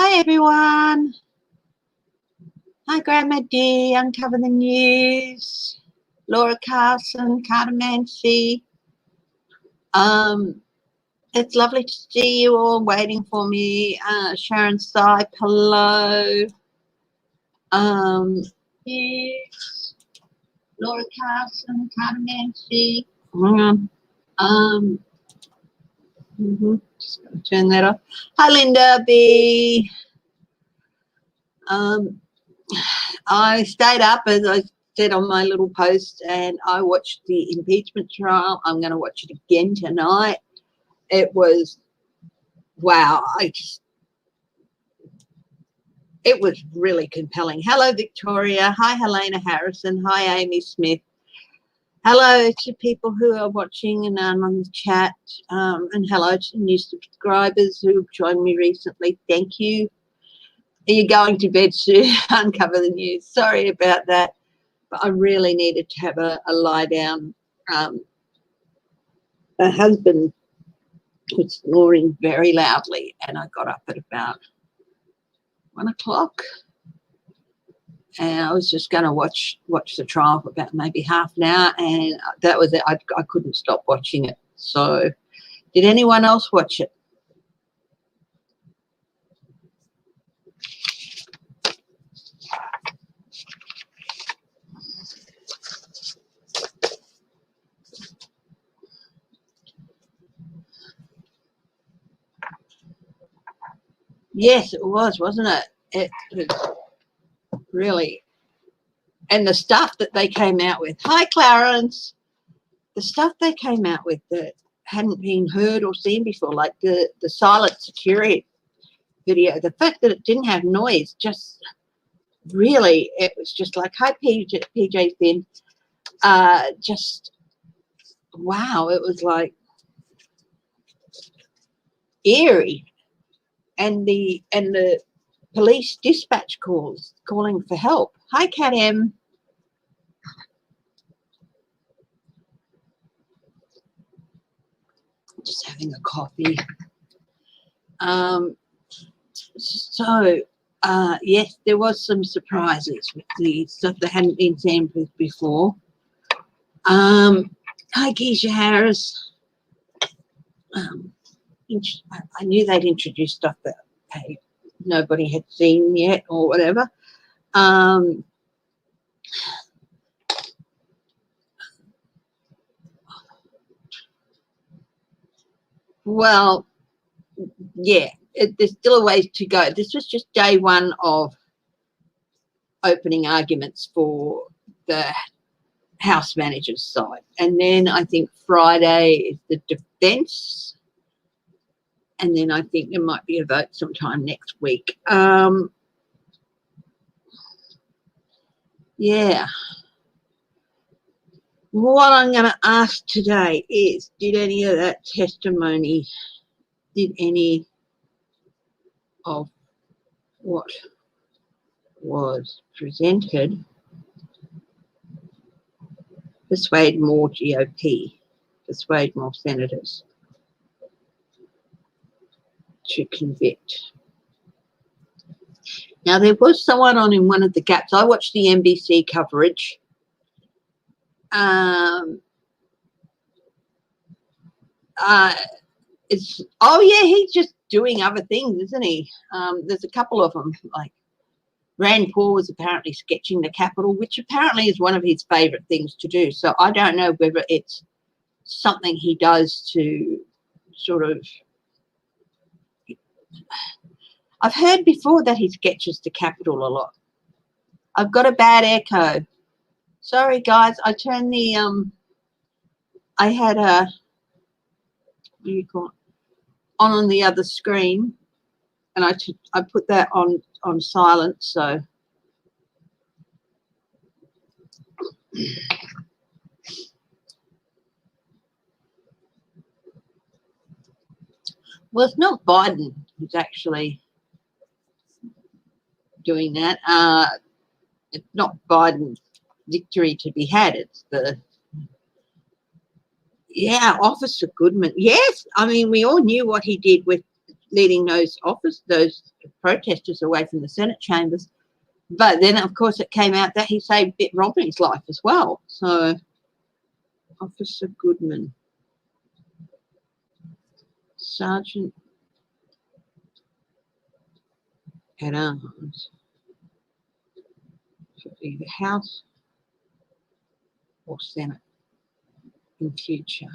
Hi everyone. Hi Grandma D, Uncover the News. Laura Carson, Carter Mancy. It's lovely to see you all waiting for me. Sharon Sype, hello. Yes. Laura Carson, Carter Mancy. Hang on. Just gonna turn that off. Hi Linda B. I stayed up, as I said on my little post, and I watched the impeachment trial. I'm going to watch it again tonight. It was, wow, it was really compelling. Hello, Victoria. Hi, Helena Harrison. Hi, Amy Smith. Hello to people who are watching and on the chat, and hello to new subscribers who have joined me recently. Thank you. Are you going to bed soon? Uncover the News. Sorry about that, but I really needed to have a lie down. My husband was snoring very loudly, and I got up at about 1 o'clock, and I was just going to watch the trial for about maybe half an hour, and that was it. I couldn't stop watching it. So, did anyone else watch it? Yes, it was, wasn't it? It was really, and the stuff that they came out with. Hi, Clarence. The stuff they came out with that hadn't been heard or seen before, like the silent security video, the fact that it didn't have noise, just really, it was just like, hi, PJ Finn. Just, wow, it was like eerie. And the police dispatch calls calling for help. Hi, Cat M. Just having a coffee. Yes, there was some surprises with the stuff that hadn't been seen with before. Hi, Keisha Harris. I knew they'd introduced stuff that nobody had seen yet or whatever. Well, yeah, there's still a ways to go. This was just day one of opening arguments for the House manager's side. And then I think Friday is the defence. And then I think there might be a vote sometime next week. Yeah. What I'm going to ask today is, did any of that testimony, did any of what was presented persuade more GOP, persuade more senators to convict? Now, there was someone on in one of the gaps. I watched the NBC coverage. He's just doing other things, isn't he? There's a couple of them, like Rand Paul was apparently sketching the Capitol, which apparently is one of his favourite things to do. So I don't know whether it's something he does to sort of... I've heard before that he sketches the Capitol a lot. I've got a bad echo. Sorry, guys. I turned the... I had a... What do you call it? On the other screen, and I put that on silent, so... Well, it's not Biden who's actually doing that. It's not Biden's victory to be had. It's the... Yeah, Officer Goodman. Yes, I mean, we all knew what he did with leading those protesters away from the Senate chambers. But then, of course, it came out that he saved Mitt Romney's life as well. So, Officer Goodman, Sergeant at Arms, for either House or Senate in future.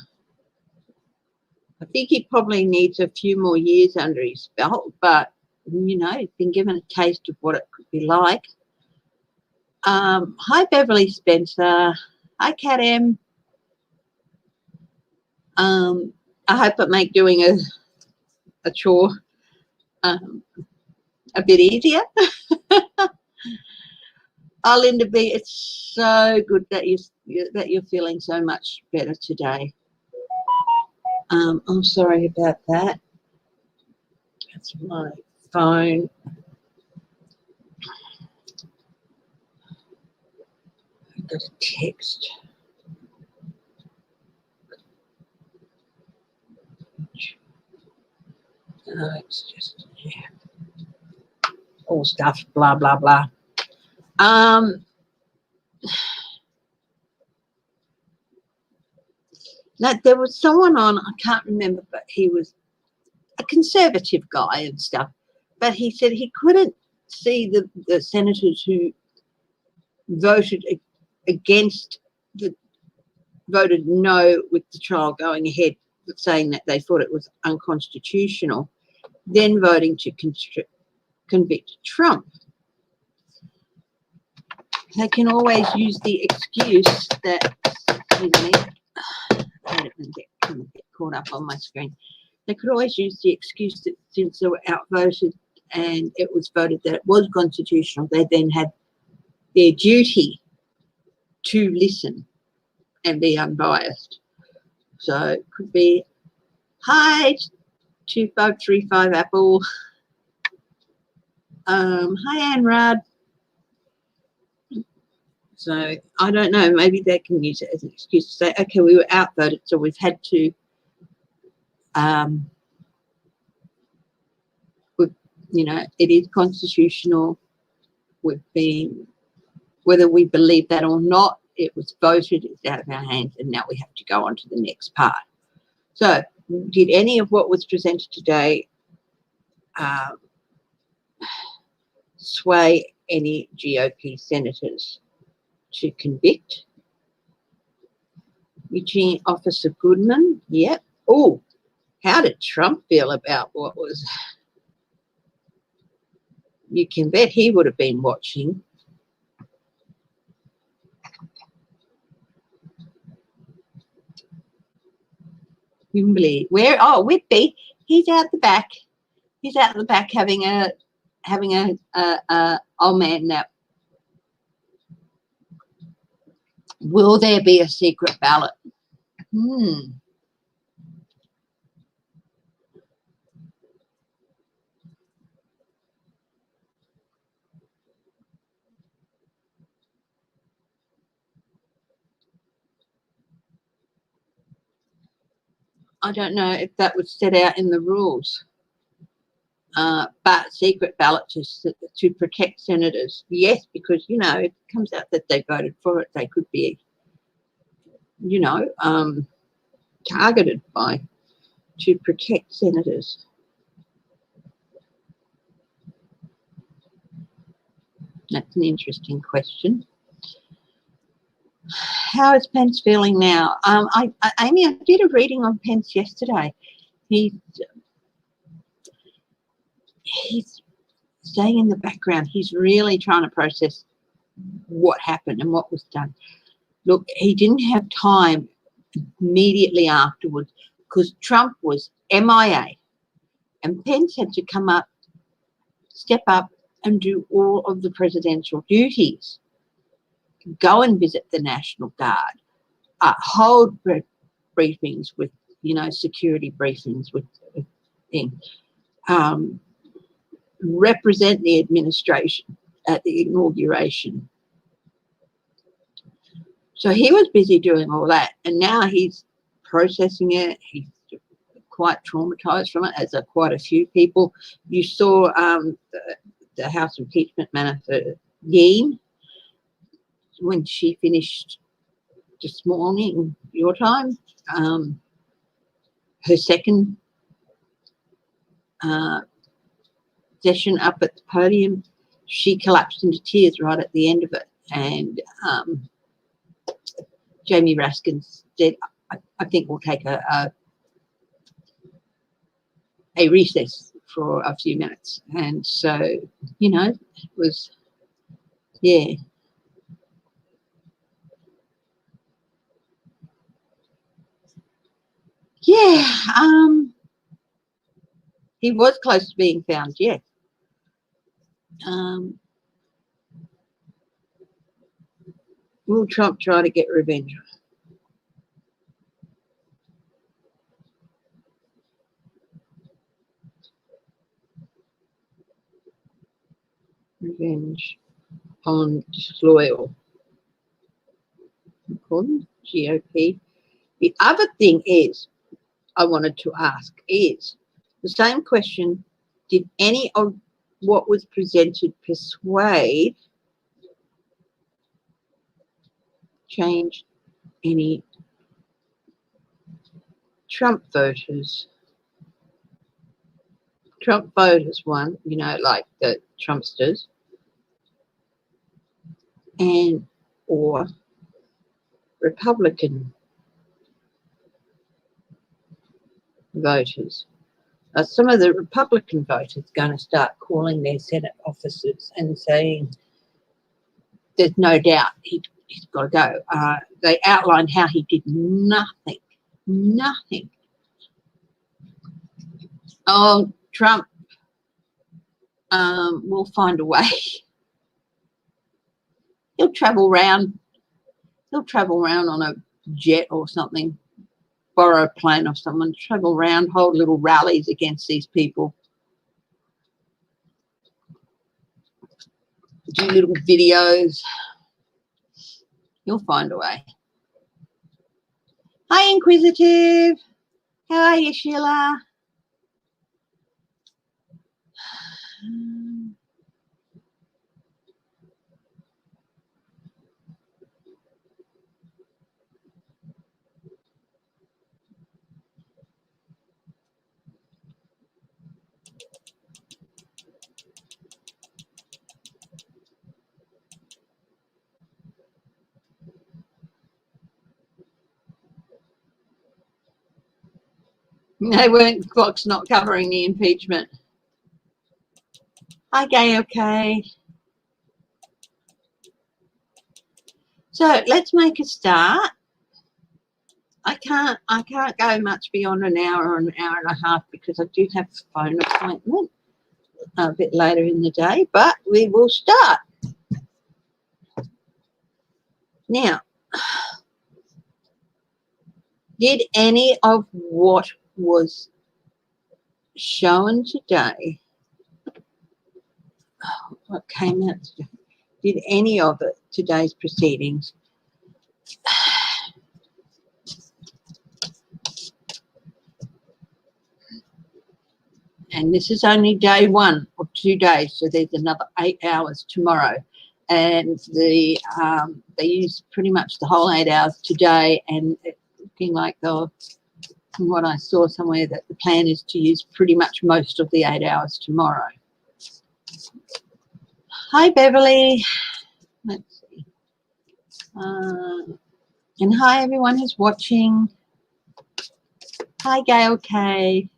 I think he probably needs a few more years under his belt, but, you know, he's been given a taste of what it could be like. Hi, Beverly Spencer. Hi, Kat M. I hope it make doing a chore a bit easier. Oh, Linda B, it's so good that you're feeling so much better today. I'm sorry about that. That's my phone. I got a text. No, it's just, yeah, all stuff, blah, blah, blah. No, there was someone on, I can't remember, but he was a conservative guy and stuff, but he said he couldn't see the senators who voted against voted no with the trial going ahead, saying that they thought it was unconstitutional, then voting to convict Trump. They can always use the excuse that, I don't get caught up on my screen. They could always use the excuse that since they were outvoted and it was voted that it was constitutional, they then had their duty to listen and be unbiased. So it could be, hi, 2535 Apple. Hi, Anne Rudd. So I don't know, maybe they can use it as an excuse to say, okay, we were outvoted, so we've had to, you know, it is constitutional. We've been, whether we believe that or not, it was voted, it's out of our hands, and now we have to go on to the next part. So did any of what was presented today sway any GOP senators to convict? Eugene Officer Goodman, yep. Oh, how did Trump feel about what was? You can bet he would have been watching. Wimbley, where? Oh, Whitby. He's out the back. He's out the back having a old man nap. Will there be a secret ballot? I don't know if that was set out in the rules. But secret ballot to protect senators, yes, because, you know, it comes out that they voted for it, they could be, you know, targeted by, to protect senators. That's an interesting question. How is Pence feeling now? Amy, I did a reading on Pence yesterday. He's staying in the background. He's really trying to process what happened and what was done. Look, he didn't have time immediately afterwards because Trump was MIA and Pence had to come up, step up and do all of the presidential duties. Go and visit the National Guard, hold briefings with, you know, security briefings with things, represent the administration at the inauguration. So he was busy doing all that, and now he's processing it. He's, of quite traumatized from it, as are quite a few people. You saw the House impeachment manager, Yeen, when she finished this morning, your time, her second session up at the podium, she collapsed into tears right at the end of it. And Jamie Raskin said, I think we'll take a recess for a few minutes. And so, you know, it was, yeah. Yeah, he was close to being found, yes. Will Trump try to get revenge? Revenge on disloyal, according to GOP. The other thing is, I wanted to ask is the same question: did any of what was presented persuade, change any Trump voters? Trump voters won, you know, like the Trumpsters, and or Republican voters. Some of the Republican voters going to start calling their Senate officers and saying there's no doubt he's got to go. They outlined how he did nothing. Oh, Trump will find a way. He'll travel around on a jet or something, borrow a plane or someone, travel around, hold little rallies against these people, do little videos. He'll find a way. Hi, Inquisitive. How are you, Sheila? They weren't, Fox not covering the impeachment. Hi, Gay, okay. So let's make a start. I can't go much beyond an hour or an hour and a half because I do have a phone appointment a bit later in the day, but we will start. Now, did any of what was shown today, what came out today, did any of it, today's proceedings, and this is only day one of 2 days, so there's another 8 hours tomorrow, and they use pretty much the whole 8 hours today, and it's looking like they'll, from what I saw somewhere, that the plan is to use pretty much most of the 8 hours tomorrow. Hi, Beverly. Let's see. And hi, everyone who's watching. Hi, Gail K.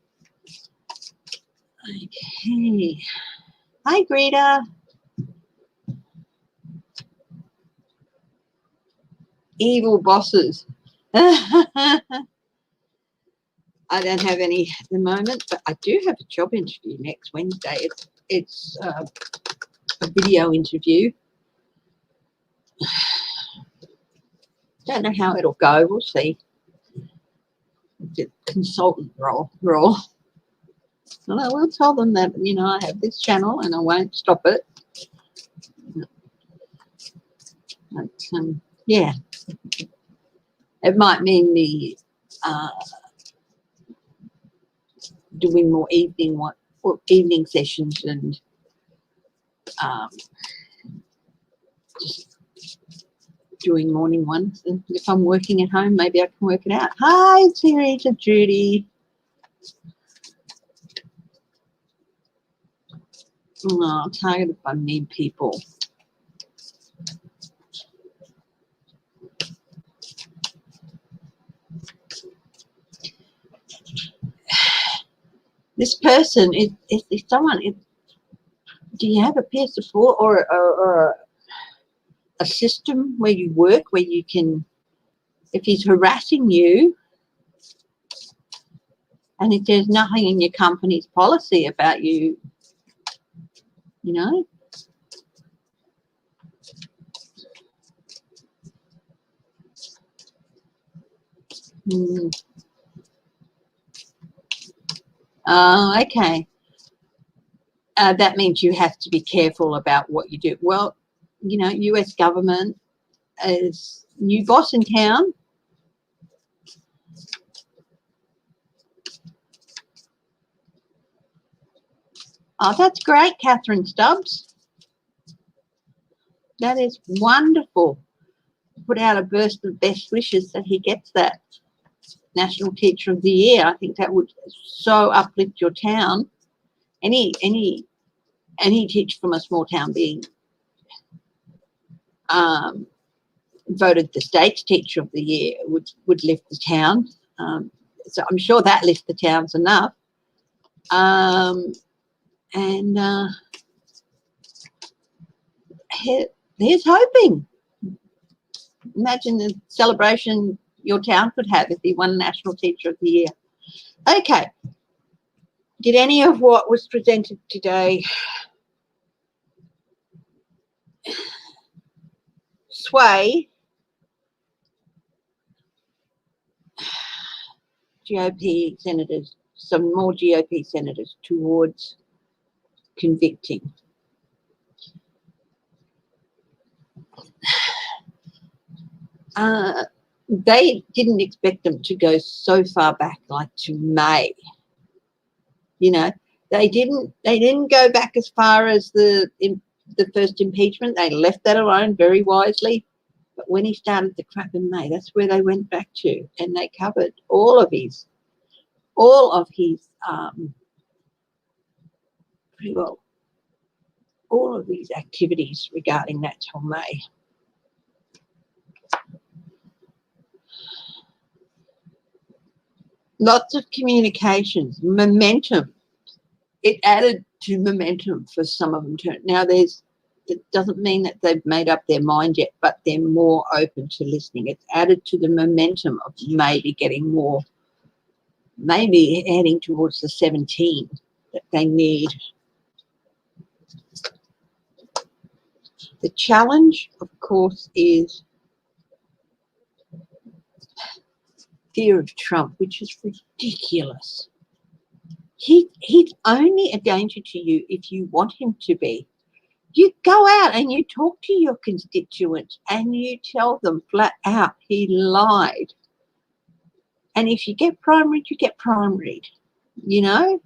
Okay. Hi, Greta. Evil bosses. I don't have any at the moment, but I do have a job interview next Wednesday. It's a video interview. Don't know how it'll go. We'll see. The consultant role. And I will tell them that, you know, I have this channel and I won't stop it. But, yeah. It might mean me doing more evening sessions and just doing morning ones. And if I'm working at home, maybe I can work it out. Hi, Terry to Judy. Oh, targeted by need people. This person is someone. Do you have a peer support or a system where you work where you can, if he's harassing you, and if there's nothing in your company's policy about you, you know? Oh, okay. That means you have to be careful about what you do. Well, you know, US government is new boss in town. Oh, that's great, Catherine Stubbs. That is wonderful. Put out a burst of best wishes that he gets that National Teacher of the Year. I think that would so uplift your town. Any teacher from a small town being voted the state's Teacher of the Year would lift the town. So I'm sure that lifts the towns enough. Here's hoping. Imagine the celebration your town could have if he won National Teacher of the Year. Okay. Did any of what was presented today sway GOP senators, some more GOP senators towards convicting? They didn't expect them to go so far back, like to May. You know, they didn't go back as far as the first impeachment. They left that alone very wisely. But when he started the crap in May, that's where they went back to, and they covered all of his pretty well all of these activities regarding that till May. Lots of communications, momentum. It added to momentum for some of them. Now, it doesn't mean that they've made up their mind yet, but they're more open to listening. It's added to the momentum of maybe getting more, maybe heading towards the 17 that they need. The challenge, of course, is fear of Trump, which is ridiculous. He's only a danger to you if you want him to be. You go out and you talk to your constituents and you tell them flat out he lied. And if you get primaried, you get primaried, you know?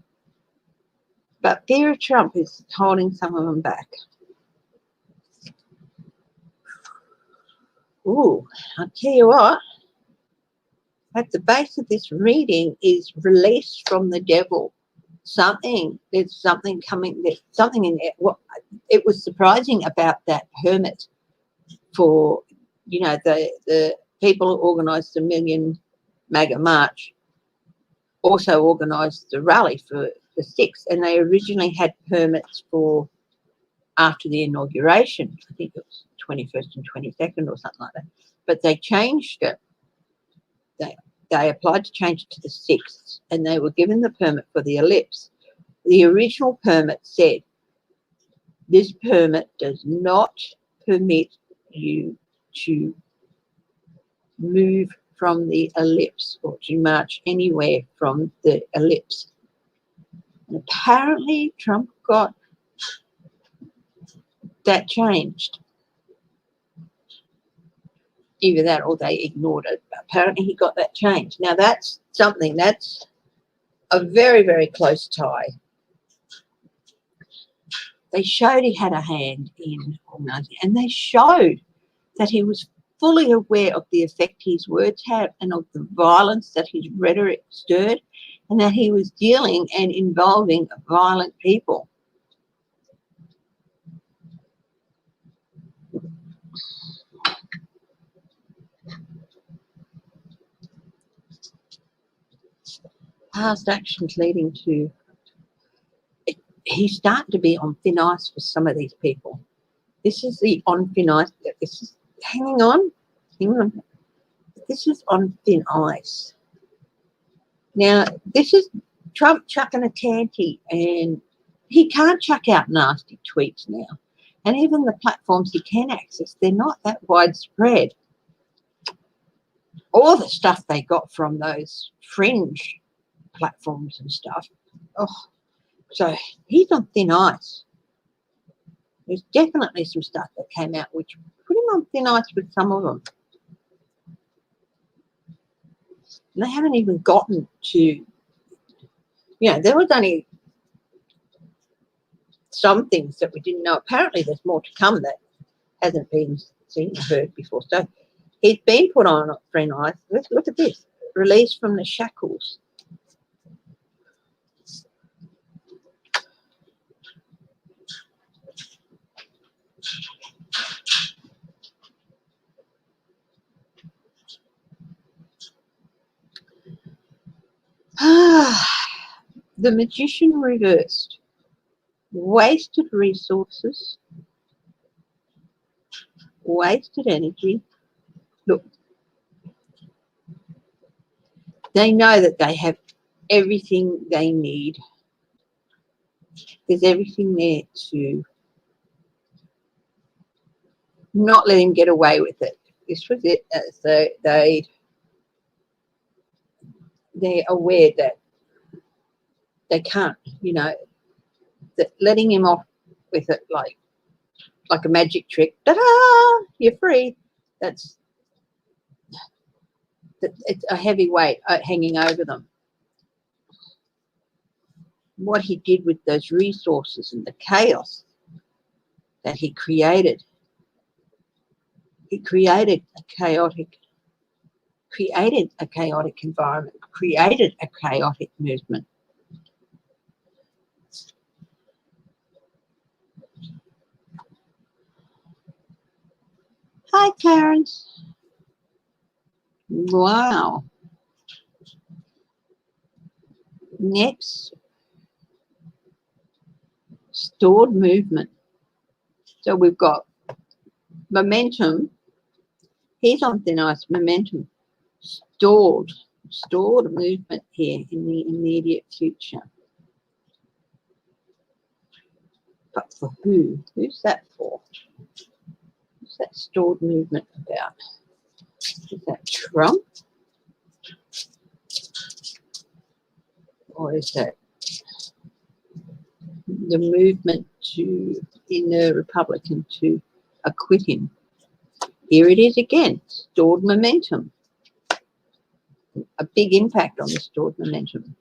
But fear of Trump is holding some of them back. Ooh, I'll tell you what. At the base of this reading is release from the devil. There's something coming, there's something in there. What it was surprising about that permit for, you know, the people who organised the Million MAGA March also organised the rally for the 6th, and they originally had permits for after the inauguration. I think it was 21st and 22nd or something like that. But they changed it. They applied to change it to the 6th, and they were given the permit for the ellipse. The original permit said, this permit does not permit you to move from the ellipse or to march anywhere from the ellipse. And apparently Trump got that changed. Either that or they ignored it. But apparently he got that changed. Now that's something that's a very, very close tie. They showed he had a hand in organising, and they showed that he was fully aware of the effect his words had and of the violence that his rhetoric stirred, and that he was dealing and involving violent people. Past actions leading to he's starting to be on thin ice for some of these people. This is the on thin ice. This is hang on. This is on thin ice. Now, this is Trump chucking a tanty, and he can't chuck out nasty tweets now. And even the platforms he can access, they're not that widespread. All the stuff they got from those fringe platforms and stuff. Oh, so he's on thin ice. There's definitely some stuff that came out which put him on thin ice with some of them. And they haven't even gotten to, there was only some things that we didn't know. Apparently there's more to come that hasn't been seen or heard before. So he's been put on thin ice. Let's look at this. Released from the shackles. The magician reversed. Wasted resources. Wasted energy. Look, they know that they have everything they need. There's everything there to not let him get away with it. This was it. So they're aware that they can't, that letting him off with it like a magic trick, ta-da, you're free. It's a heavy weight hanging over them. What he did with those resources and the chaos that he created a chaotic environment, created a chaotic movement. Hi, Clarence. Wow. Next, stored movement. So we've got momentum. He's on thin ice. Momentum. Stored movement here in the immediate future. But for who? Who's that for? What's that stored movement about? Is that Trump? Or is that the movement in the Republican to acquit him? Here it is again, stored momentum. A big impact on the stored momentum.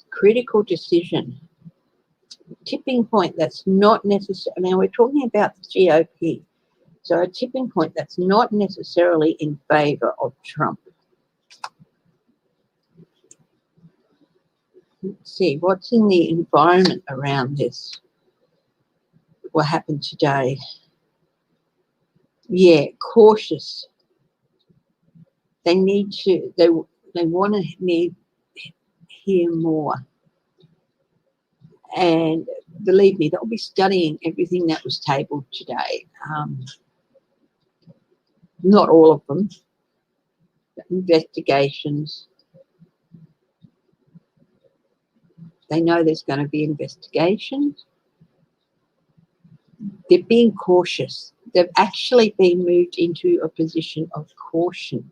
Critical decision. Tipping point that's not necessary. Now we're talking about the GOP. So a tipping point that's not necessarily in favour of Trump. Let's see, what's in the environment around this? What happened today? Yeah, cautious. They need to, they want to hear more. And believe me, they'll be studying everything that was tabled today. Not all of them. Investigations. They know there's going to be investigations. They're being cautious. They've actually been moved into a position of caution.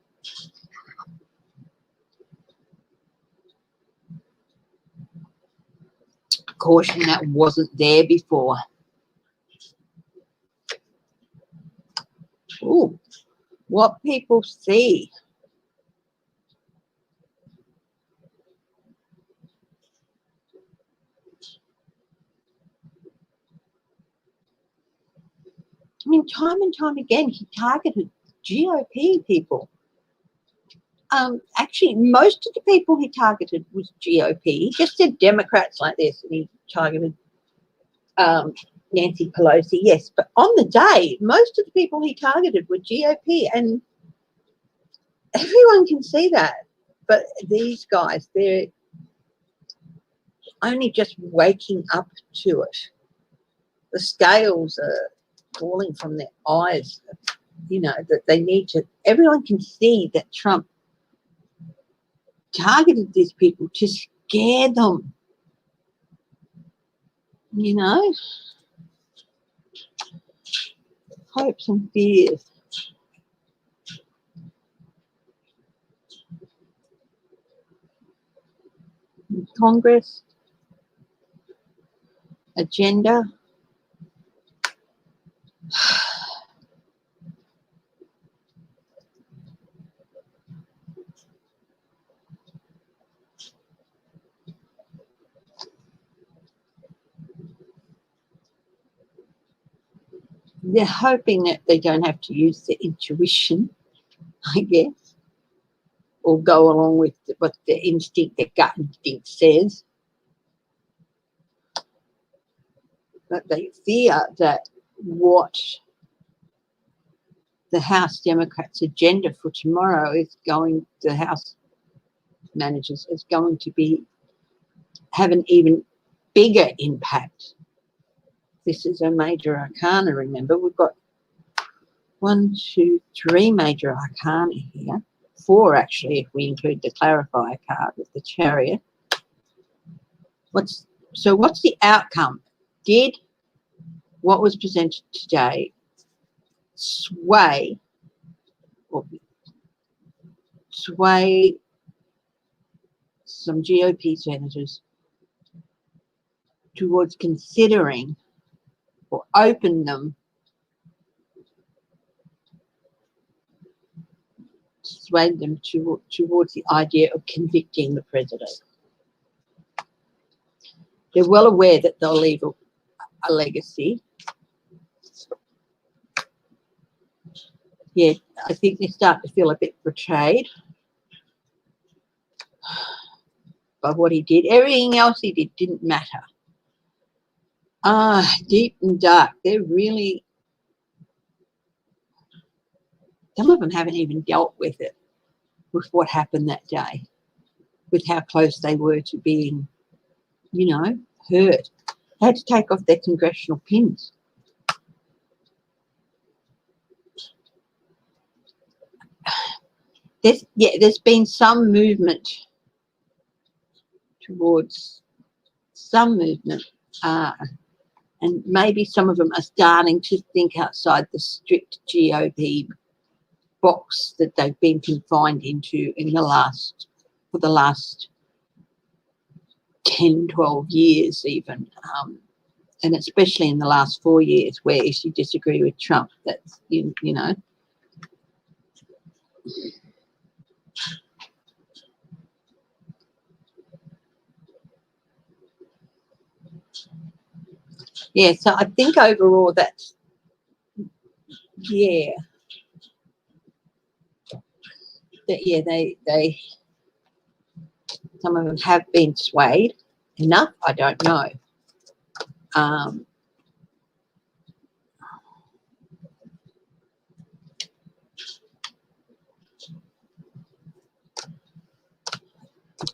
Caution that wasn't there before. Ooh, what people see. mean, time and time again, he targeted GOP people. Actually, most of the people he targeted was GOP. He just said Democrats like this, and he targeted Nancy Pelosi, yes. But on the day, most of the people he targeted were GOP, and everyone can see that. But these guys, they're only just waking up to it. The scales are falling from their eyes, you know, that they need to, everyone can see that Trump targeted these people to scare them, you know. Hopes and fears. Congress agenda. They're hoping that they don't have to use their intuition, I guess, or go along with what their instinct, their gut instinct says. But they fear that what the House Democrats' agenda for tomorrow is going, the House managers is going to be, have an even bigger impact. This is a major arcana, remember. We've got 1, 2, 3 major arcana here. 4 actually, if we include the clarifier card with the Chariot. What's the outcome? Did what was presented today sway some GOP senators towards considering, or open them, swayed them towards the idea of convicting the president? They're well aware that they'll leave a legacy. Yeah, I think they start to feel a bit betrayed by what he did. Everything else he did didn't matter. Deep and dark. They're really, some of them haven't even dealt with it, with what happened that day, with how close they were to being, you know, hurt. They had to take off their congressional pins. There's been some movement towards and maybe some of them are starting to think outside the strict GOP box that they've been confined into for the last 10, 12 years even, and especially in the last 4 years, where if you disagree with Trump, that's, you know. Yeah, so I think overall that's, yeah, they some of them have been swayed enough. I don't know.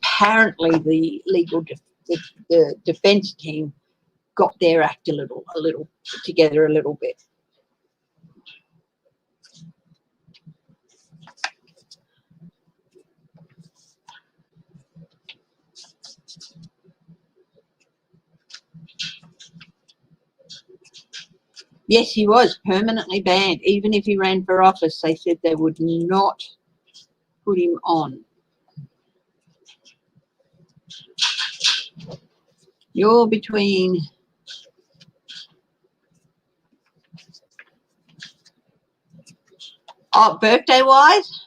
Apparently, the defense team got their act a little together a little bit. Yes, he was permanently banned. Even if he ran for office, they said they would not put him on. You're between birthday wise.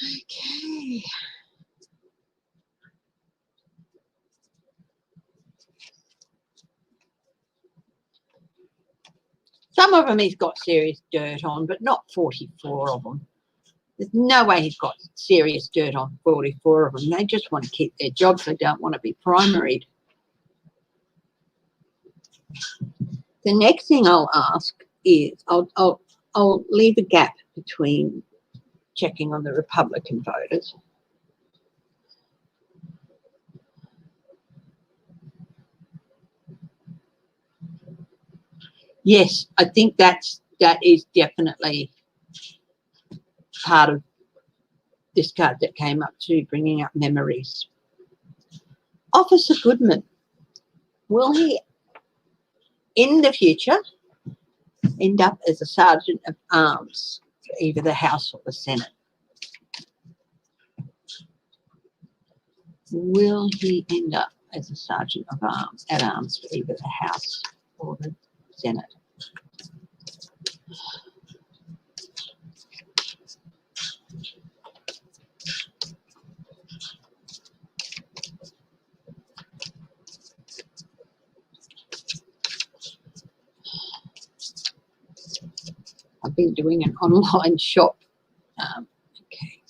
Okay. Some of them he's got serious dirt on, but not 44 of them. There's no way he's got serious dirt on 44 of them. They just want to keep their jobs. They don't want to be primaried. The next thing I'll ask is I'll leave a gap between checking on the Republican voters. Yes, I think that is definitely part of this card that came up too, bringing up memories. Officer Goodman, will he in the future end up as a sergeant of arms for either the House or the Senate? Will he end up as a sergeant of arms at arms for either the House or the Senate? I've been doing an online shop. Okay.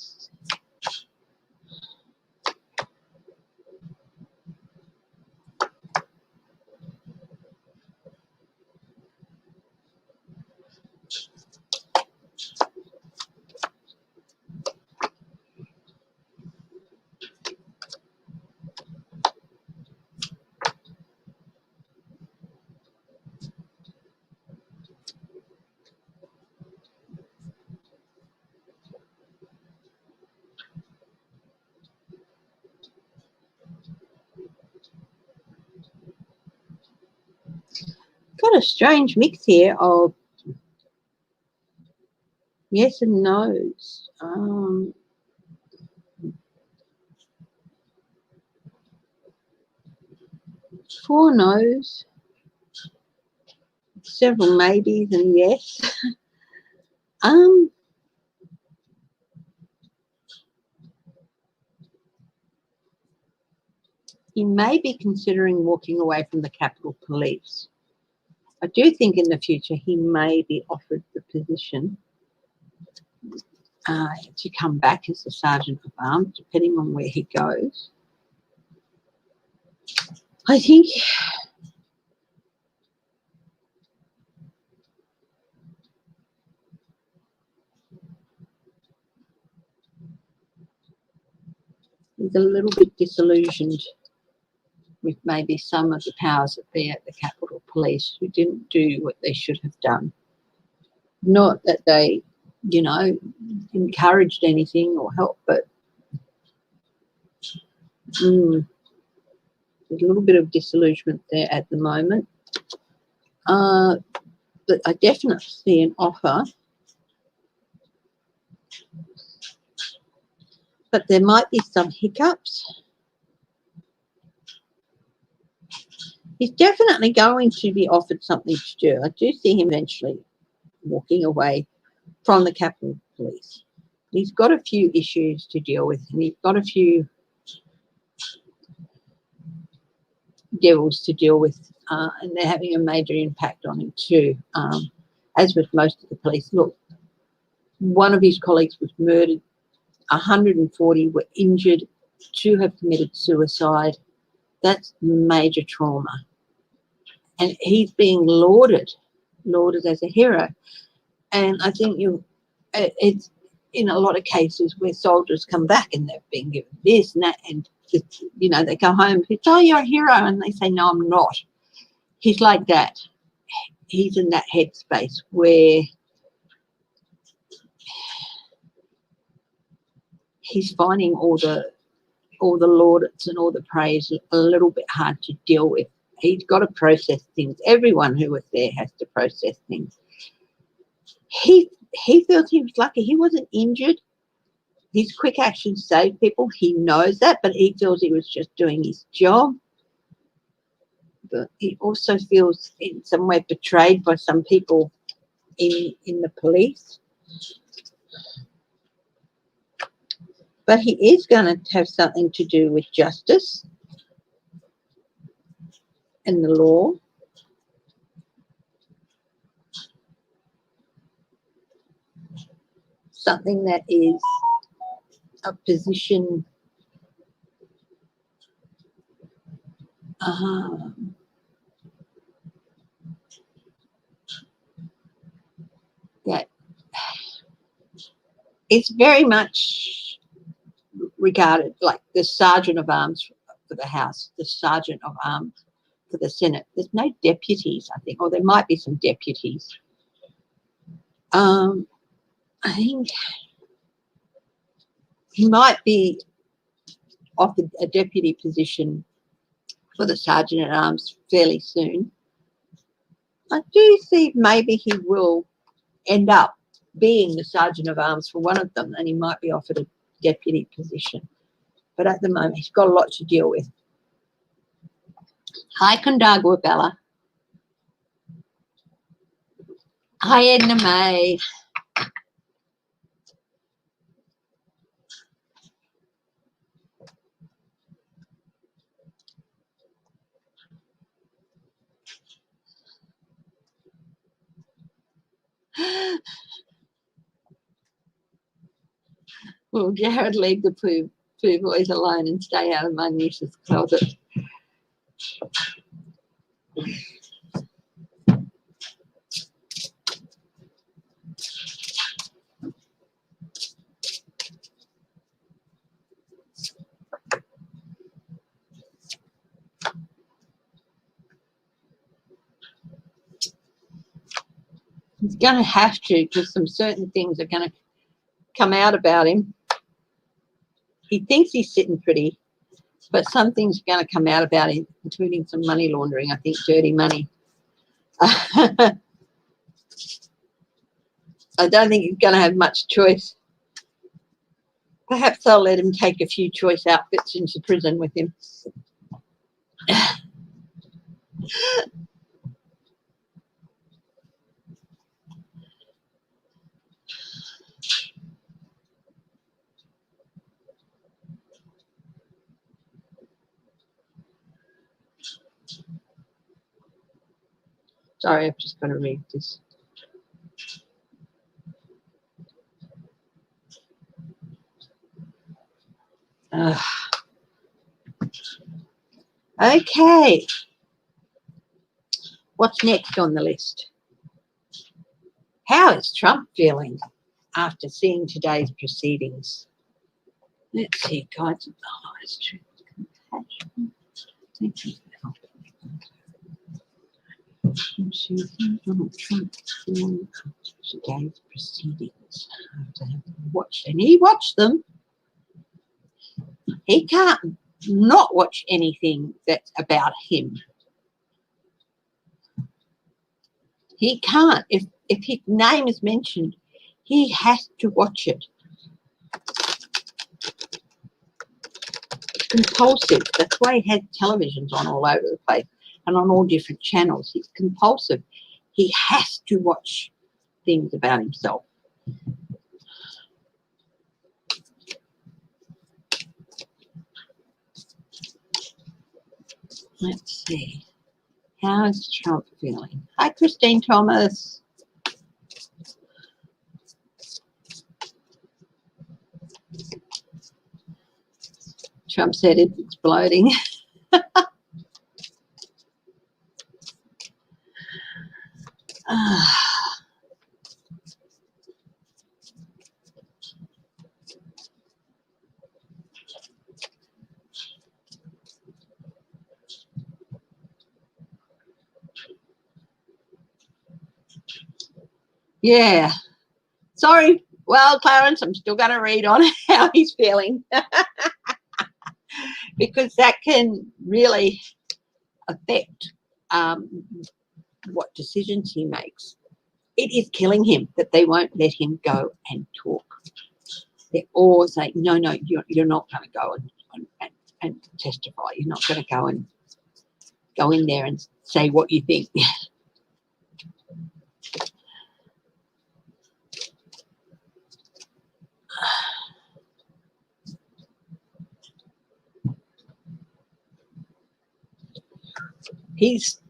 Got a strange mix here of yes and no's. 4 no's, several maybes and yes. He may be considering walking away from the Capitol Police. I do think in the future he may be offered the position to come back as a sergeant of arms, depending on where he goes. I think he's a little bit disillusioned with maybe some of the powers that be at the Capitol Police who didn't do what they should have done. Not that they, you know, encouraged anything or helped, but there's a little bit of disillusionment there at the moment. But I definitely see an offer. But there might be some hiccups. He's definitely going to be offered something to do. I do see him eventually walking away from the Capitol Police. He's got a few issues to deal with, and he's got a few devils to deal with, and they're having a major impact on him too, as with most of the police. Look, one of his colleagues was murdered, 140 were injured, 2 have committed suicide. That's major trauma. And he's being lauded as a hero. And I think it's in a lot of cases where soldiers come back and they've been given this and that, and you know, they go home, it's, oh, you're a hero, and they say, no, I'm not. He's like that. He's in that headspace where he's finding all the laudits and all the praise a little bit hard to deal with. He's got to process things. Everyone who was there has to process things. He feels he was lucky. He wasn't injured. His quick action saved people. He knows that, but he feels he was just doing his job. But he also feels in some way betrayed by some people in the police. But he is going to have something to do with justice and the law. Something that is a position that is very much regarded like the sergeant of arms for the House, the sergeant of arms for the Senate. There's no deputies, I think, or there might be some deputies. I think he might be offered a deputy position for the sergeant at arms fairly soon. I do see maybe he will end up being the sergeant of arms for one of them, and he might be offered a deputy position. But at the moment, he's got a lot to deal with. Hi, Condagua Bella. Hi, Edna May. Well, Jared, leave the poo boys alone and stay out of my niece's closet. He's going to have to, because some certain things are going to come out about him. He thinks he's sitting pretty, but some things are going to come out about him, including some money laundering, I think, dirty money. I don't think he's going to have much choice. Perhaps they'll let him take a few choice outfits into prison with him. Sorry, I've just got to read this. Okay. What's next on the list? How is Trump feeling after seeing today's proceedings? Let's see, guys. Oh, it's true. Compassion. Thank you. Donald Trump feeling after today's proceedings. Watched and he watched them. He can't not watch anything that's about him. He can't. If his name is mentioned, he has to watch it. It's compulsive. That's why he has televisions on all over the place and on all different channels. He's compulsive. He has to watch things about himself. Let's see. How is Trump feeling? Hi, Christine Thomas. Trump said it's exploding. Yeah. Sorry. Well, Clarence, I'm still going to read on how he's feeling because that can really affect what decisions he makes. It is killing him that they won't let him go and talk. They're all saying, no, you're not going to go and testify. You're not going to go in there and say what you think. He's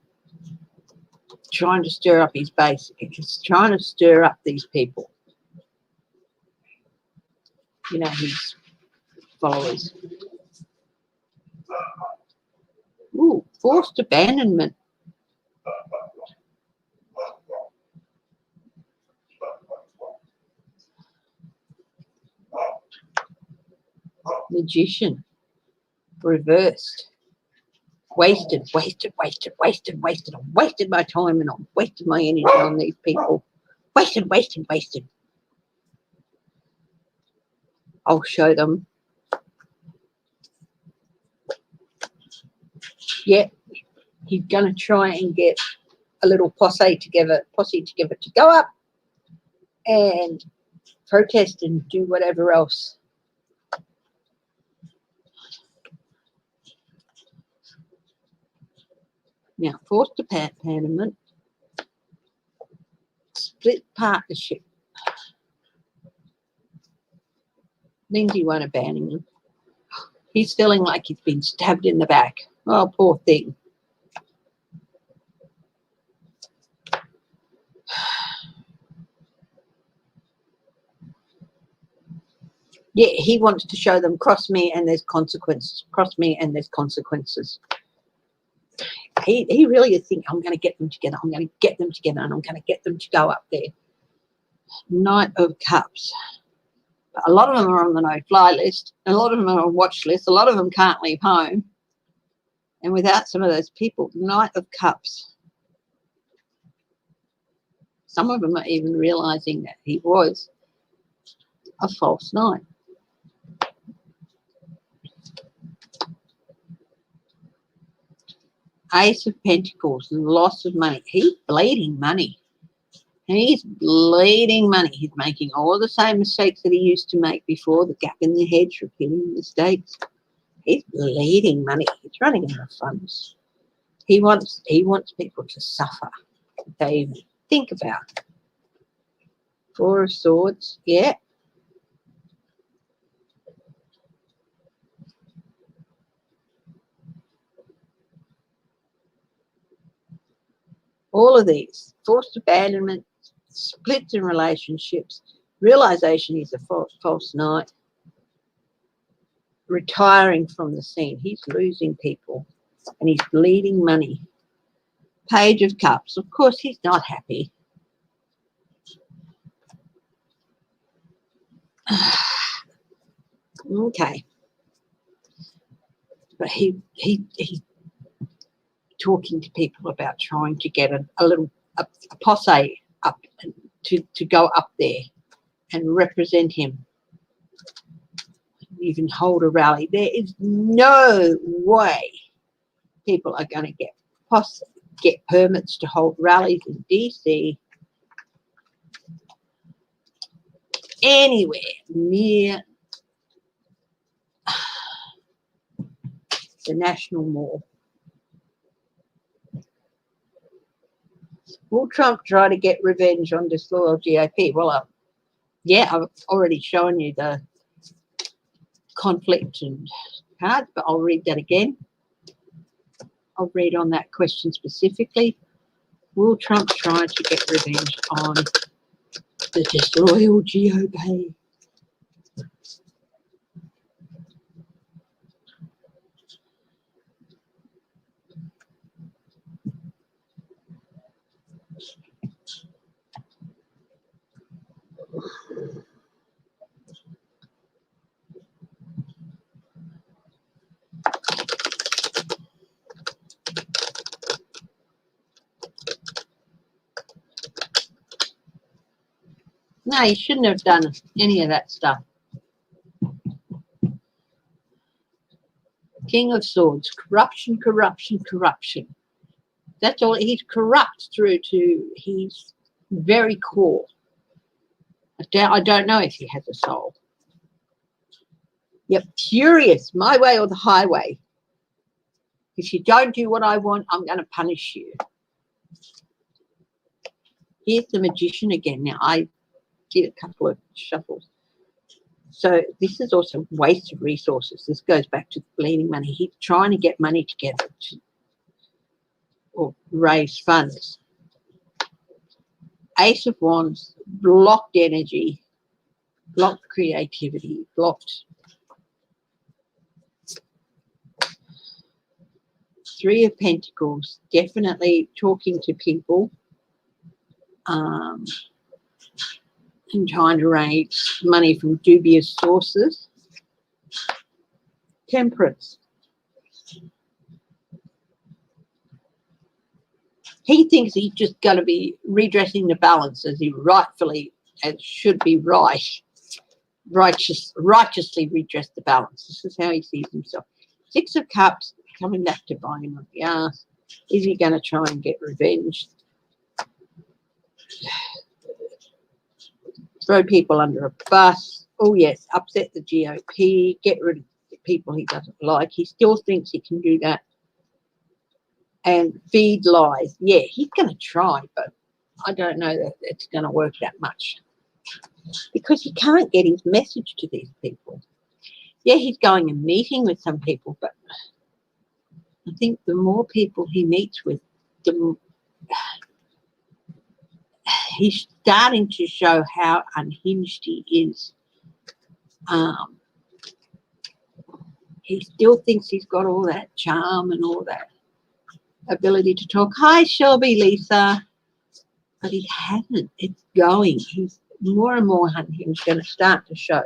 trying to stir up his base. He's trying to stir up these people. You know, his followers. Ooh, forced abandonment. Magician. Reversed. Wasted. I wasted my time and I wasted my energy on these people. Wasted. I'll show them. Yeah, he's going to try and get a little posse together to go up and protest and do whatever else. Now, forced abandonment, split partnership. Lindsay won't abandon him. He's feeling like he's been stabbed in the back. Oh, poor thing. Yeah, he wants to show them cross me and there's consequences. Cross me and there's consequences. He really is thinking, I'm going to get them together. I'm going to get them together and I'm going to get them to go up there. Knight of Cups. A lot of them are on the no-fly list. A lot of them are on watch list. A lot of them can't leave home. And without some of those people, Knight of Cups. Some of them are even realising that he was a false knight. Ace of Pentacles, loss of money. He's bleeding money. He's bleeding money. He's making all the same mistakes that he used to make before, the gap in the hedge, repeating mistakes. He's bleeding money. He's running out of funds. He wants people to suffer. They even think about it. Four of Swords, yeah. All of these, forced abandonment, splits in relationships, realization he's a false knight, retiring from the scene. He's losing people and he's bleeding money. Page of Cups. Of course, he's not happy. Okay. But he's talking to people about trying to get a posse up to go up there and represent him. Even hold a rally. There is no way people are going to get permits to hold rallies in DC anywhere near the National Mall. Will Trump try to get revenge on disloyal GOP? Well, yeah, I've already shown you the conflict and cards, but I'll read that again. I'll read on that question specifically. Will Trump try to get revenge on the disloyal GOP? No, he shouldn't have done any of that stuff. King of Swords, corruption. That's all. He's corrupt through to his very core. I don't know if he has a soul. Yep, furious, my way or the highway. If you don't do what I want, I'm going to punish you. Here's the Magician again. Now, I did a couple of shuffles. So this is also waste of resources. This goes back to bleeding money. He's trying to get money together or raise funds. Ace of Wands, blocked energy, blocked creativity, blocked. Three of Pentacles, definitely talking to people and trying to raise money from dubious sources. Temperance. He thinks he's just going to be redressing the balance as he rightfully and should be righteously redress the balance. This is how he sees himself. Six of Cups, coming back to bite him on the ass. Is he going to try and get revenge? Throw people under a bus. Oh, yes, upset the GOP, get rid of the people he doesn't like. He still thinks he can do that. And feed lies. Yeah, he's going to try, but I don't know that it's going to work that much because he can't get his message to these people. Yeah, he's going and meeting with some people, but I think the more people he meets with, he's starting to show how unhinged he is. He still thinks he's got all that charm and all that ability to talk. Hi, Shelby, Lisa. But he hasn't. It's going. He's more and more unhinged, going to start to show.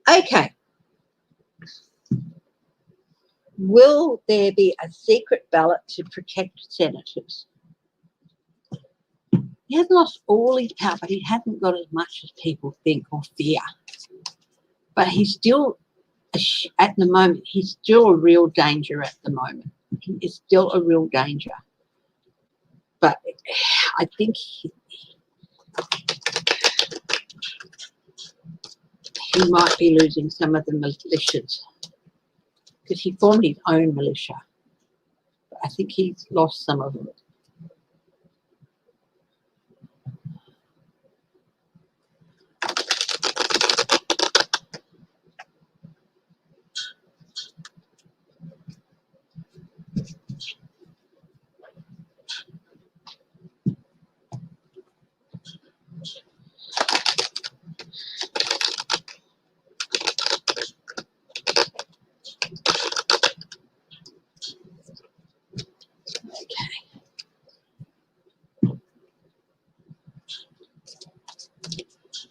Okay. Will there be a secret ballot to protect senators? He hasn't lost all his power, but he hasn't got as much as people think or fear. But he's still, at the moment, he's still a real danger at the moment. He is still a real danger. But I think he might be losing some of the militias because he formed his own militia. I think he's lost some of them.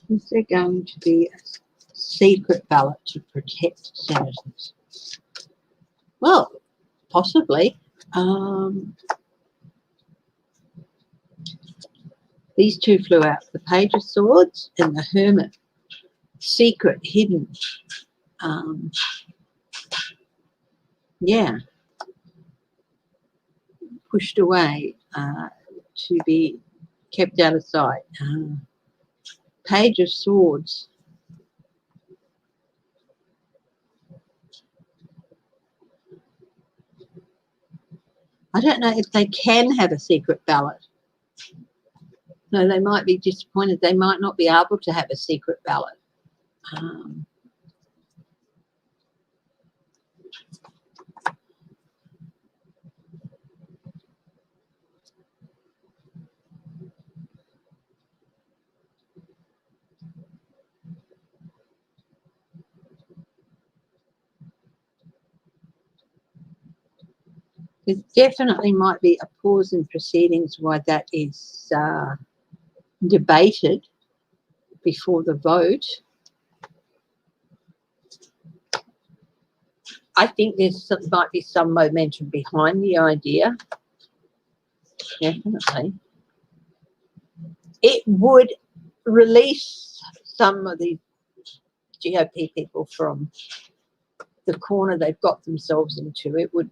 Is there going to be a secret ballot to protect senators? Well, possibly. These two flew out. The Page of Swords and the Hermit. Secret, hidden. Yeah. Pushed away to be kept out of sight. Page of Swords. I don't know if they can have a secret ballot. No, they might be disappointed. They might not be able to have a secret ballot. There definitely might be a pause in proceedings while that is debated before the vote. I think might be some momentum behind the idea. Definitely. It would release some of the GOP people from the corner they've got themselves into. It would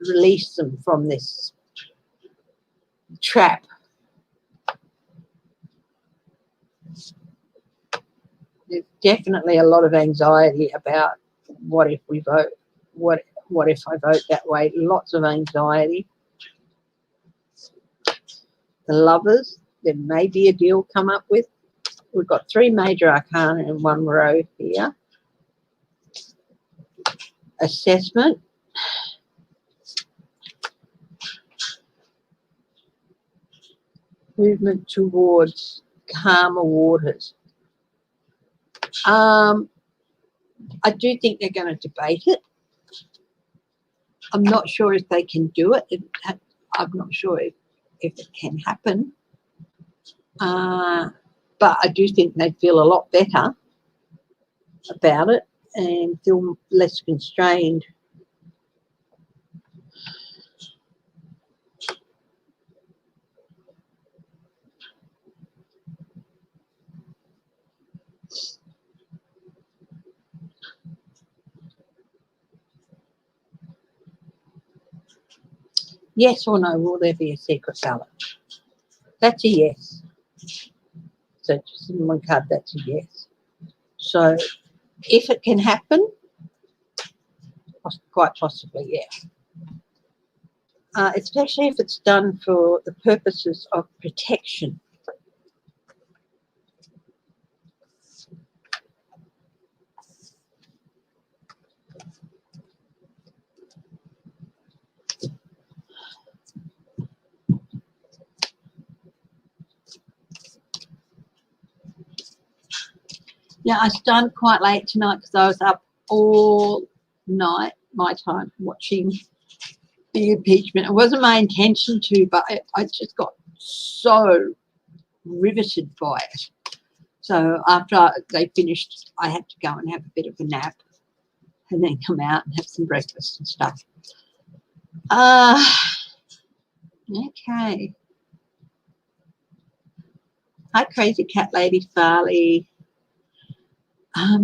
release them from this trap. There's definitely a lot of anxiety about what if we vote, what if I vote that way. Lots of anxiety. The Lovers, there may be a deal come up with. We've got three major arcana in one row here. Assessment. movement towards calmer waters. I do think they're going to debate it. I'm not sure if they can do it. I'm not sure if it can happen. But I do think they'd feel a lot better about it and feel less constrained. Yes or no, will there be a secret ballot? That's a yes. So just in one card, that's a yes. So if it can happen, quite possibly, yeah. Especially if it's done for the purposes of protection. Yeah, I started quite late tonight because I was up all night, my time, watching the impeachment. It wasn't my intention to, but I just got so riveted by it. So after they finished, I had to go and have a bit of a nap and then come out and have some breakfast and stuff. Okay. Hi, Crazy Cat Lady Farley. I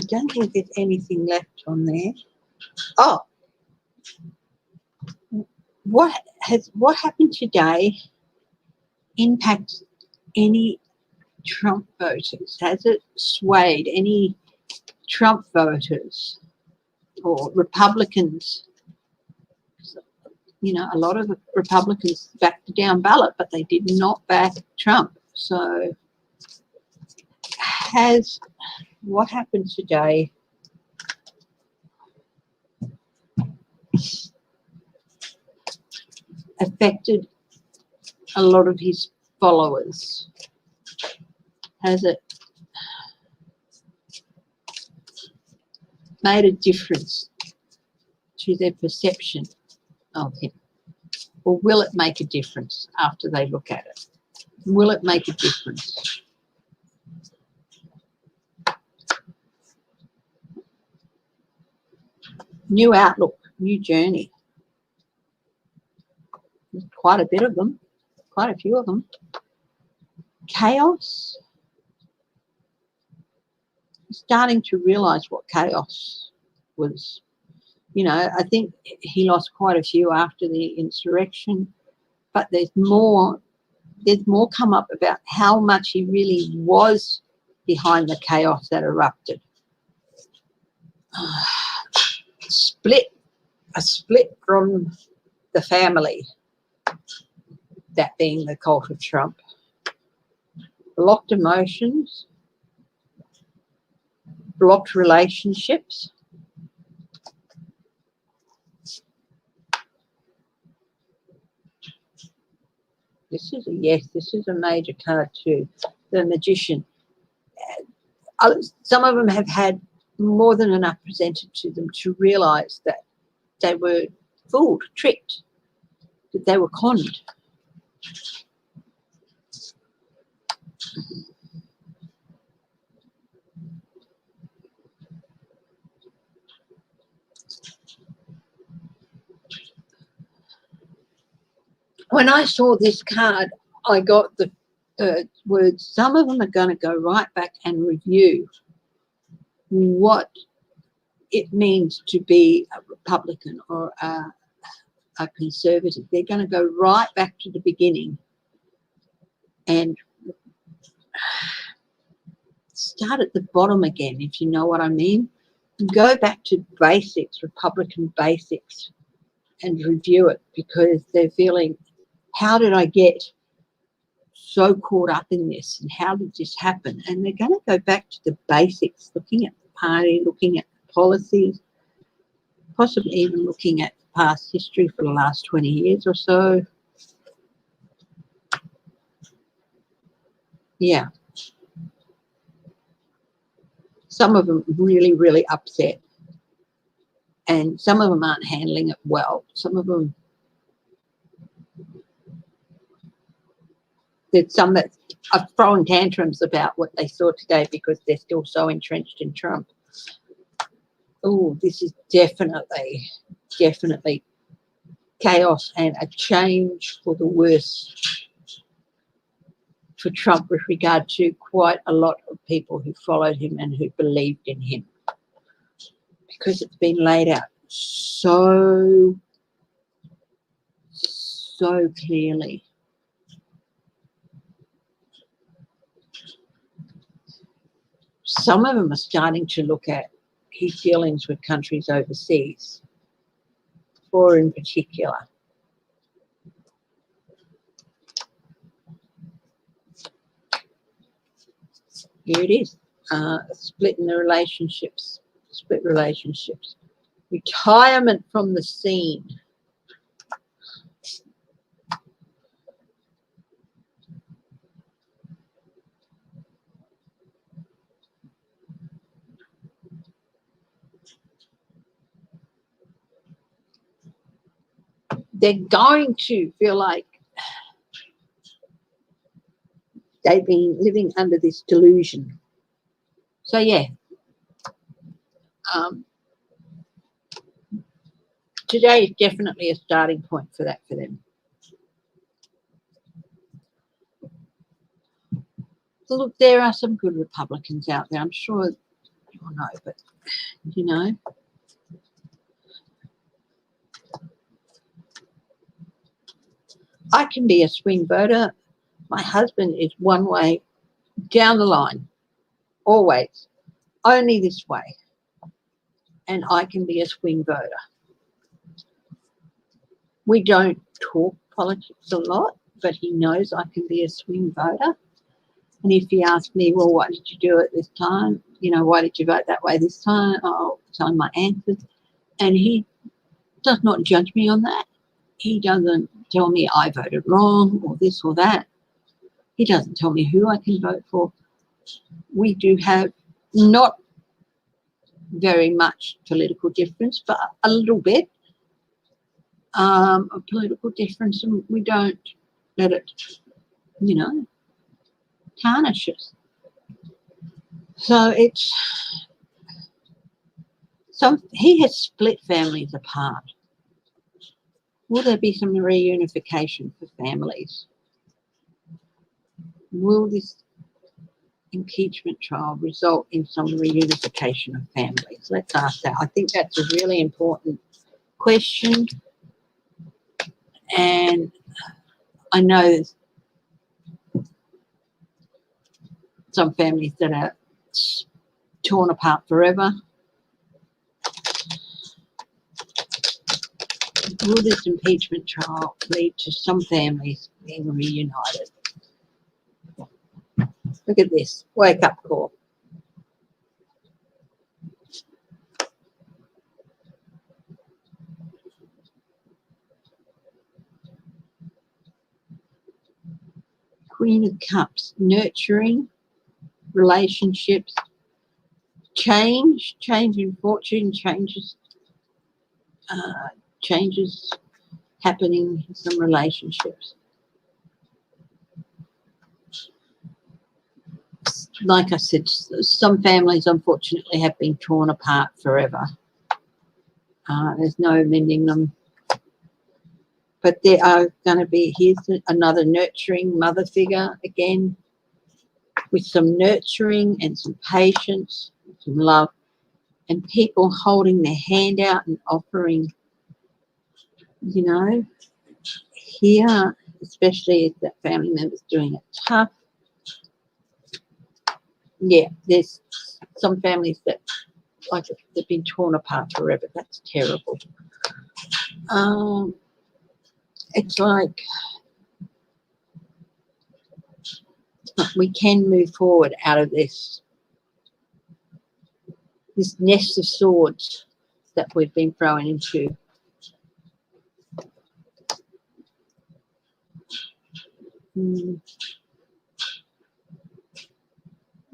don't think there's anything left on there. Oh, what happened today impacts any Trump voters? Has it swayed any Trump voters or Republicans? You know, a lot of Republicans backed the down ballot, but they did not back Trump. So has what happened today affected a lot of his followers? Has it made a difference to their perception of him? Or will it make a difference after they look at it? Will it make a difference? New outlook, new journey. There's quite a bit of them, quite a few of them. Chaos. Starting to realise what chaos was. You know, I think he lost quite a few after the insurrection, but there's more come up about how much he really was behind the chaos that erupted. A split from the family, that being the cult of Trump. Blocked emotions, blocked relationships. This is a yes, this is a major card too. The Magician. Some of them have had more than enough presented to them to realise that they were fooled, tricked, that they were conned. When I saw this card, I got the words, some of them are going to go right back and review what it means to be a Republican or a conservative. They're going to go right back to the beginning and start at the bottom again, if you know what I mean. Go back to basics, Republican basics, and review it, because they're feeling, how did I get so caught up in this and how did this happen? And they're going to go back to the basics, looking at the party, looking at the policies, possibly even looking at past history for the last 20 years or so. Yeah. Some of them really, really upset. And some of them aren't handling it well. Some of them, there's some that are throwing tantrums about what they saw today because they're still so entrenched in Trump. Oh, this is definitely chaos and a change for the worse for Trump with regard to quite a lot of people who followed him and who believed in him, because it's been laid out so clearly. Some of them are starting to look at his dealings with countries overseas, four in particular. Here it is, split relationships, retirement from the scene. They're going to feel like they've been living under this delusion. So, yeah, today is definitely a starting point for that for them. So, look, there are some good Republicans out there. I'm sure you all know, but, you know, I can be a swing voter. My husband is one way down the line, always, only this way, and I can be a swing voter. We don't talk politics a lot, but he knows I can be a swing voter. And if he asks me, well, why did you do it this time? You know, why did you vote that way this time? I'll tell him my answers. And he does not judge me on that. He doesn't tell me I voted wrong or this or that. He doesn't tell me who I can vote for. We do have not very much political difference, but a little bit of political difference, and we don't let it, you know, tarnish us. So it's he has split families apart. Will there be some reunification for families? Will this impeachment trial result in some reunification of families? Let's ask that. I think that's a really important question. And I know there's some families that are torn apart forever. Will this impeachment trial lead to some families being reunited? Look at this, wake up call. Queen of Cups, nurturing relationships, change in fortune, changes happening in some relationships. Like I said, some families unfortunately have been torn apart forever. There's no mending them. But there are going to be, here's another nurturing mother figure again, with some nurturing and some patience, some love, and people holding their hand out and offering, you know, here, especially if that family member's doing it tough. Yeah, there's some families that, like, they've been torn apart forever. That's terrible. It's like we can move forward out of this nest of swords that we've been thrown into.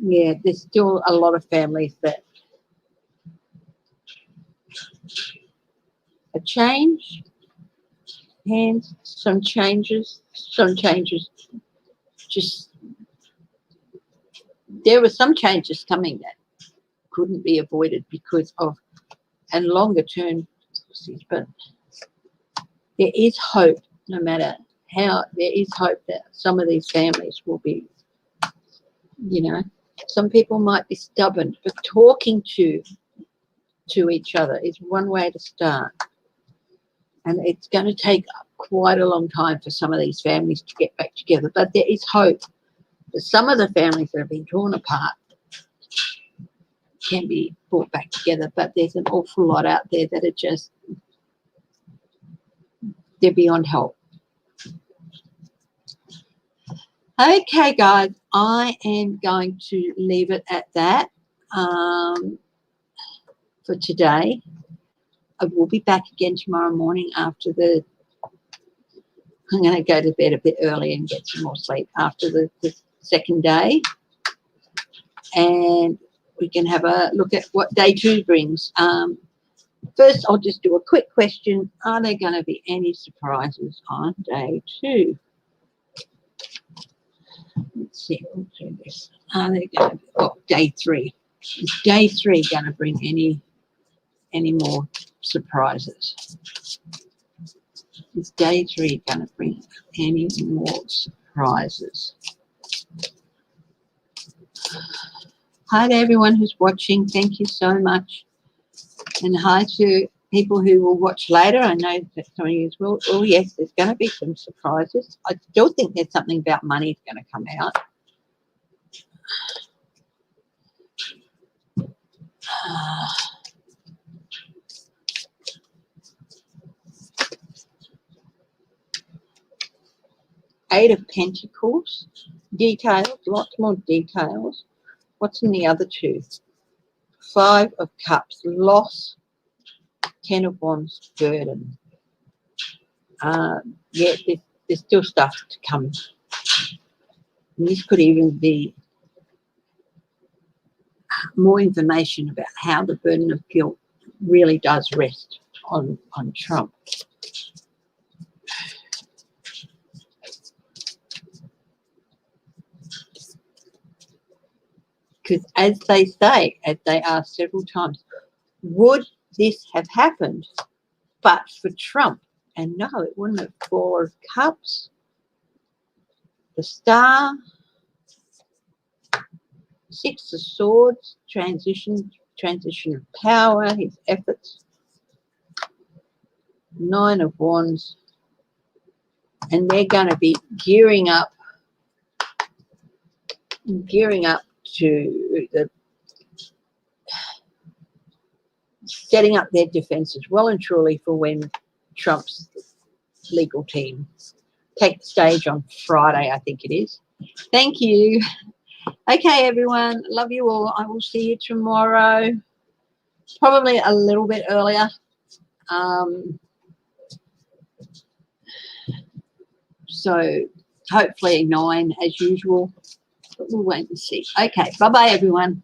Yeah, there's still a lot of families that a change, and some changes just, there were some changes coming that couldn't be avoided because of, and longer term, but there is hope. No matter how, there is hope that some of these families will be, you know, some people might be stubborn, but talking to each other is one way to start. And it's going to take quite a long time for some of these families to get back together. But there is hope that some of the families that have been torn apart can be brought back together. But there's an awful lot out there that are just, they're beyond help. Okay, guys, I am going to leave it at that for today. I will be back again tomorrow morning after the, I'm going to go to bed a bit early and get some more sleep after the second day. And we can have a look at what day 2 brings. First, I'll just do a quick question. Are there going to be any surprises on day 2? Let's see. We'll do this. Are there going to be, day 3. Is day 3 going to bring any more surprises? Is day 3 going to bring any more surprises? Hi to everyone who's watching. Thank you so much. And hi to people who will watch later. I know that some of you will. Oh, yes, there's going to be some surprises. I still think there's something about money is going to come out. Eight of Pentacles. Details, lots more details. What's in the other 2? 5 of Cups, loss. 10 of Wands, burden. Yeah, there's still stuff to come. And this could even be more information about how the burden of guilt really does rest on Trump. Because as they say, as they asked several times, would this have happened but for Trump? And no, it wouldn't have. 4 of Cups, the Star, 6 of Swords, transition of power, his efforts, 9 of Wands, and they're going to be gearing up to the setting up their defenses well and truly for when Trump's legal team take the stage on Friday, I think it is. Thank you. Okay, everyone. Love you all. I will see you tomorrow, probably a little bit earlier. So hopefully 9 as usual, but we'll wait and see. Okay, bye-bye, everyone.